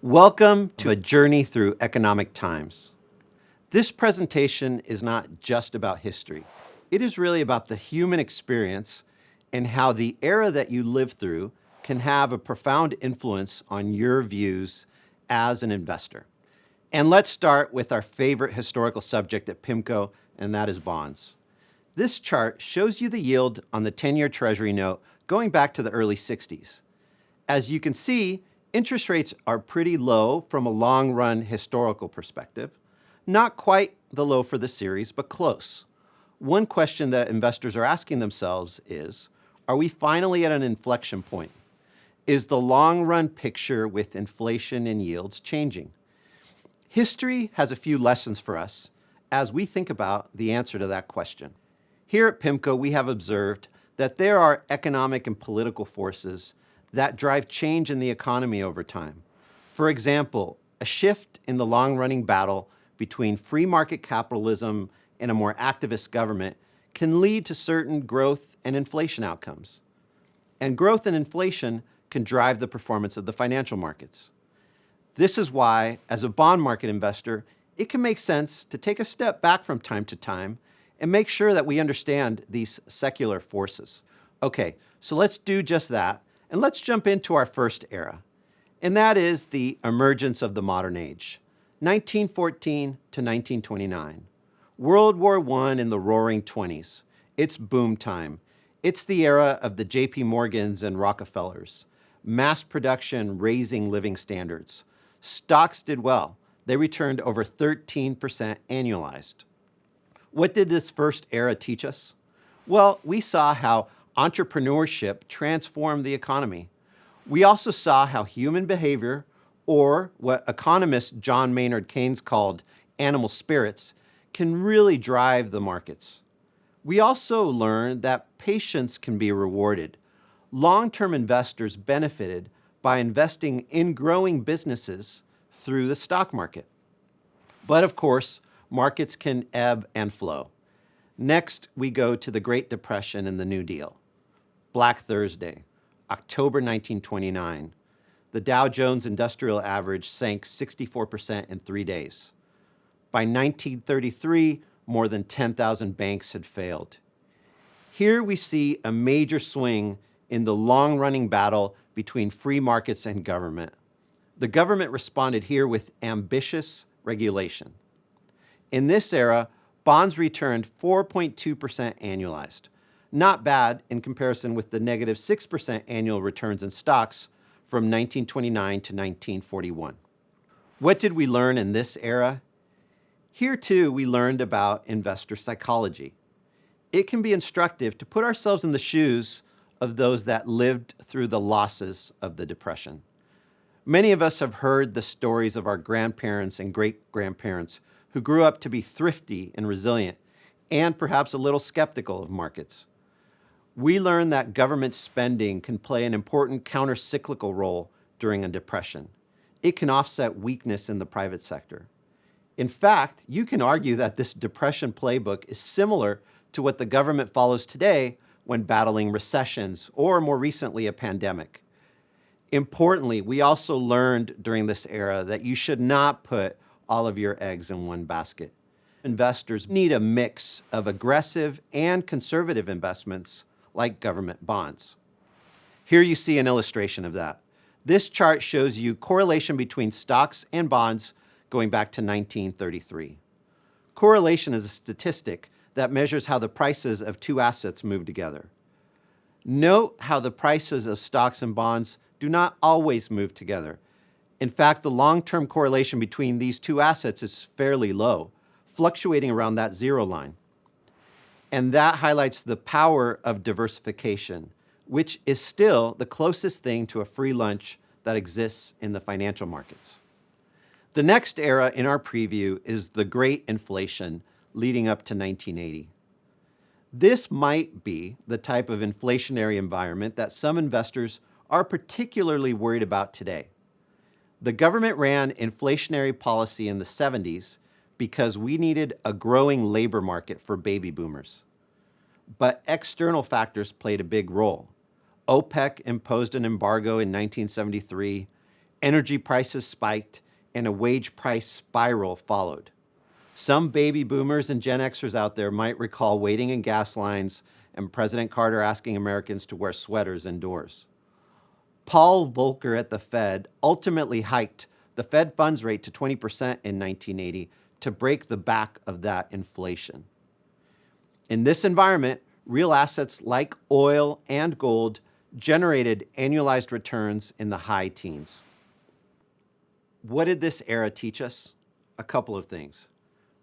Welcome to a journey through economic times. This presentation is not just about history. It is really about the human experience and how the era that you live through can have a profound influence on your views as an investor. And let's start with our favorite historical subject at PIMCO, and that is bonds. This chart shows you the yield on the 10-year Treasury note going back to the early 60s. As you can see, interest rates are pretty low from a long-run historical perspective. Not quite the low for the series, but close. One question that investors are asking themselves is, are we finally at an inflection point? Is the long-run picture with inflation and yields changing? History has a few lessons for us as we think about the answer to that question. Here at PIMCO, we have observed that there are economic and political forces that drive change in the economy over time. For example, a shift in the long-running battle between free market capitalism and a more activist government can lead to certain growth and inflation outcomes. And growth and inflation can drive the performance of the financial markets. This is why, as a bond market investor, it can make sense to take a step back from time to time and make sure that we understand these secular forces. Okay, so let's do just that, and let's jump into our first era, and that is the emergence of the modern age, 1914 to 1929. World War I in the roaring 20s. It's boom time. It's the era of the J.P. Morgans and Rockefellers. Mass production raising living standards. Stocks did well. They returned over 13% annualized. What did this first era teach us? Well, we saw how entrepreneurship transformed the economy. We also saw how human behavior, or what economist John Maynard Keynes called animal spirits, can really drive the markets. We also learned that patience can be rewarded. Long-term investors benefited by investing in growing businesses through the stock market. But of course, markets can ebb and flow. Next, we go to the Great Depression and the New Deal. Black Thursday, October 1929. The Dow Jones Industrial Average sank 64% in 3 days. By 1933, more than 10,000 banks had failed. Here we see a major swing in the long-running battle between free markets and government. The government responded here with ambitious regulation. In this era, bonds returned 4.2% annualized. Not bad in comparison with the negative 6% annual returns in stocks from 1929 to 1941. What did we learn in this era? Here too, we learned about investor psychology. It can be instructive to put ourselves in the shoes of those that lived through the losses of the Depression. Many of us have heard the stories of our grandparents and great-grandparents who grew up to be thrifty and resilient, and perhaps a little skeptical of markets. We learned that government spending can play an important counter-cyclical role during a depression. It can offset weakness in the private sector. In fact, you can argue that this depression playbook is similar to what the government follows today when battling recessions or, more recently, a pandemic. Importantly, we also learned during this era that you should not put all of your eggs in one basket. Investors need a mix of aggressive and conservative investments like government bonds. Here you see an illustration of that. This chart shows you correlation between stocks and bonds going back to 1933. Correlation is a statistic that measures how the prices of two assets move together. Note how the prices of stocks and bonds do not always move together. In fact, the long-term correlation between these two assets is fairly low, fluctuating around that zero line. And that highlights the power of diversification, which is still the closest thing to a free lunch that exists in the financial markets. The next era in our preview is the Great Inflation leading up to 1980. This might be the type of inflationary environment that some investors are particularly worried about today. The government ran inflationary policy in the 70s because we needed a growing labor market for baby boomers. But external factors played a big role. OPEC imposed an embargo in 1973, Energy prices spiked, and a wage price spiral followed. Some baby boomers and Gen Xers out there might recall waiting in gas lines and President Carter asking Americans to wear sweaters indoors. Paul Volcker at the Fed ultimately hiked the Fed funds rate to 20% in 1980 to break the back of that inflation. In this environment, real assets like oil and gold generated annualized returns in the high teens. What did this era teach us? A couple of things.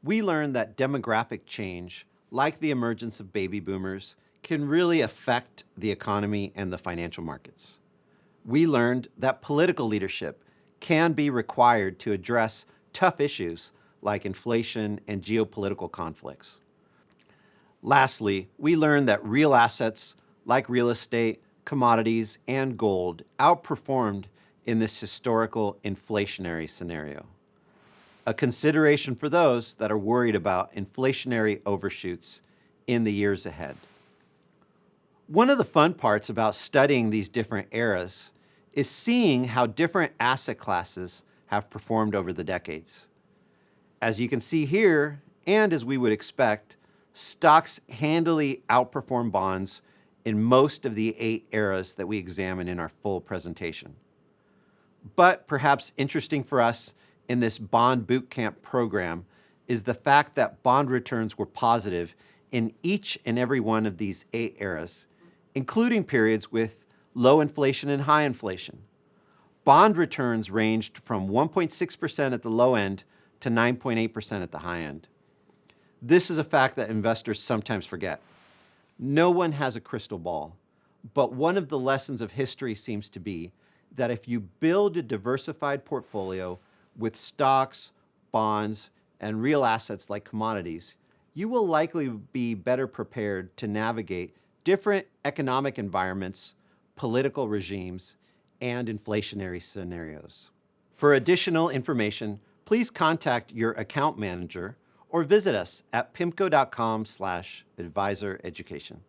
We learned that demographic change, like the emergence of baby boomers, can really affect the economy and the financial markets. We learned that political leadership can be required to address tough issues like inflation and geopolitical conflicts. Lastly, we learned that real assets like real estate, commodities, and gold outperformed in this historical inflationary scenario. A consideration for those that are worried about inflationary overshoots in the years ahead. One of the fun parts about studying these different eras is seeing how different asset classes have performed over the decades. As you can see here, and as we would expect, stocks handily outperform bonds in most of the 8 eras that we examine in our full presentation. But perhaps interesting for us in this Bond Bootcamp program is the fact that bond returns were positive in each and every one of these 8 eras, including periods with low inflation and high inflation. Bond returns ranged from 1.6% at the low end to 9.8% at the high end. This is a fact that investors sometimes forget. No one has a crystal ball, but one of the lessons of history seems to be that if you build a diversified portfolio with stocks, bonds, and real assets like commodities, you will likely be better prepared to navigate different economic environments, political regimes, and inflationary scenarios. For additional information, please contact your account manager or visit us at pimco.com/advisor education.